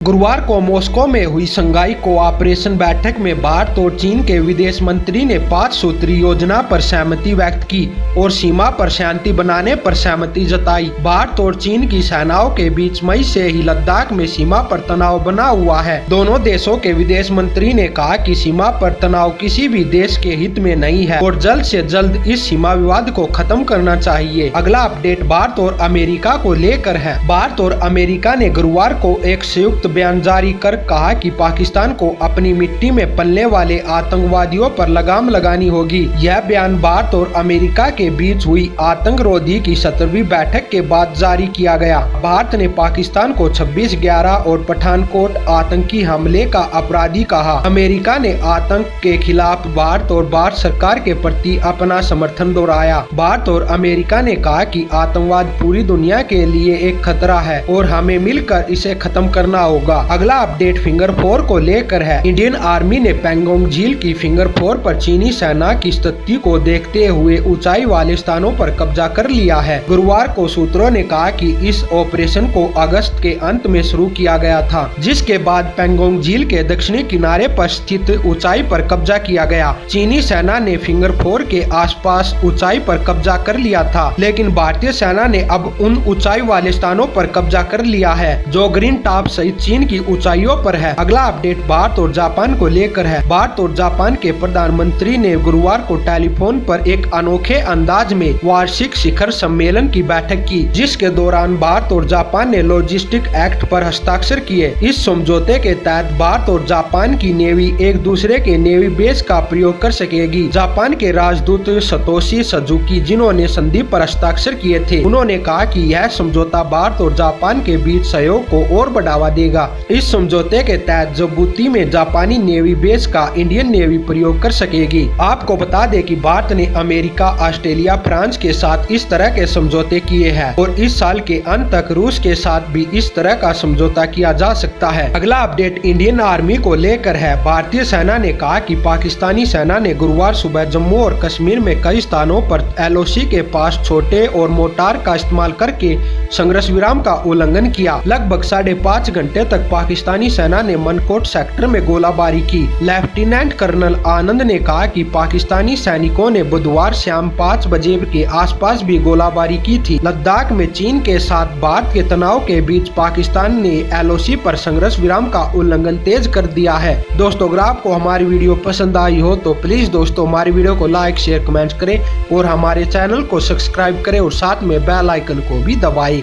गुरुवार को मॉस्को में हुई शंघाई कोऑपरेशन बैठक में भारत और चीन के विदेश मंत्री ने 5 सूत्री योजना पर सहमति व्यक्त की और सीमा पर शांति बनाने पर सहमति जताई। भारत और चीन की सेनाओं के बीच मई से ही लद्दाख में सीमा पर तनाव बना हुआ है। दोनों देशों के विदेश मंत्री ने कहा कि सीमा पर तनाव किसी भी देश के हित में नहीं है और जल्द से जल्द इस सीमा विवाद को खत्म करना चाहिए। अगला अपडेट भारत और अमेरिका को लेकर है। भारत और अमेरिका ने गुरुवार को एक संयुक्त बयान जारी कर कहा कि पाकिस्तान को अपनी मिट्टी में पलने वाले आतंकवादियों पर लगाम लगानी होगी। यह बयान भारत और अमेरिका के बीच हुई आतंकरोधी की 17वीं बैठक के बाद जारी किया गया। भारत ने पाकिस्तान को 26/11 और पठानकोट आतंकी हमले का अपराधी कहा। अमेरिका ने आतंक के खिलाफ भारत और भारत सरकार के प्रति अपना समर्थन दोहराया। भारत और अमेरिका ने कहा कि आतंकवाद पूरी दुनिया के लिए एक खतरा है और हमें मिलकर इसे खत्म करना होगा। अगला अपडेट फिंगर 4 को लेकर है। इंडियन आर्मी ने पैंगोंग झील की फिंगर 4 पर चीनी सेना की स्थिति को देखते हुए ऊंचाई वाले स्थानों पर कब्जा कर लिया है। गुरुवार को सूत्रों ने कहा कि इस ऑपरेशन को अगस्त के अंत में शुरू किया गया था, जिसके बाद पैंगोंग झील के दक्षिणी किनारे पर स्थित ऊंचाई पर कब्जा किया गया। चीनी सेना ने फिंगर 4 के आसपास ऊंचाई पर कब्जा कर लिया था, लेकिन भारतीय सेना ने अब उन ऊंचाई वाले स्थानों पर कब्जा कर लिया है जो ग्रीन टॉप सहित चीन की ऊंचाइयों पर है। अगला अपडेट भारत और जापान को लेकर है। भारत और जापान के प्रधानमंत्री ने गुरुवार को टेलीफोन पर एक अनोखे अंदाज में वार्षिक शिखर सम्मेलन की बैठक की, जिसके दौरान भारत और जापान ने लॉजिस्टिक एक्ट पर हस्ताक्षर किए। इस समझौते के तहत भारत और जापान की नेवी एक दूसरे के नेवी बेस का प्रयोग कर सकेगी। जापान के राजदूत सतोशी सुजुकी, जिन्होंने संधि पर हस्ताक्षर किए थे, उन्होंने कहा कि यह समझौता भारत और जापान के बीच सहयोग को और बढ़ावा देगा। इस समझौते के तहत जिबूती में जापानी नेवी बेस का इंडियन नेवी प्रयोग कर सकेगी। आपको बता दें कि भारत ने अमेरिका, ऑस्ट्रेलिया, फ्रांस के साथ इस तरह के समझौते किए हैं और इस साल के अंत तक रूस के साथ भी इस तरह का समझौता किया जा सकता है। अगला अपडेट इंडियन आर्मी को लेकर है। भारतीय सेना ने कहा कि पाकिस्तानी सेना ने गुरुवार सुबह जम्मू और कश्मीर में कई स्थानों पर LOC के पास छोटे और मोर्टार का इस्तेमाल करके संघर्ष विराम का उल्लंघन किया। लगभग 5.5 घंटे तक पाकिस्तानी सेना ने मनकोट सेक्टर में गोलाबारी की। लेफ्टिनेंट कर्नल आनंद ने कहा कि पाकिस्तानी सैनिकों ने बुधवार शाम 5 बजे के आसपास भी गोलाबारी की थी। लद्दाख में चीन के साथ भारत के तनाव के बीच पाकिस्तान ने LOC पर संघर्ष विराम का उल्लंघन तेज कर दिया है। दोस्तों, अगर आपको हमारी वीडियो पसंद आई हो तो प्लीज दोस्तों हमारी वीडियो को लाइक, शेयर, कमेंट करें और हमारे चैनल को सब्सक्राइब करें और साथ में बेल आइकन को भी दबाएं।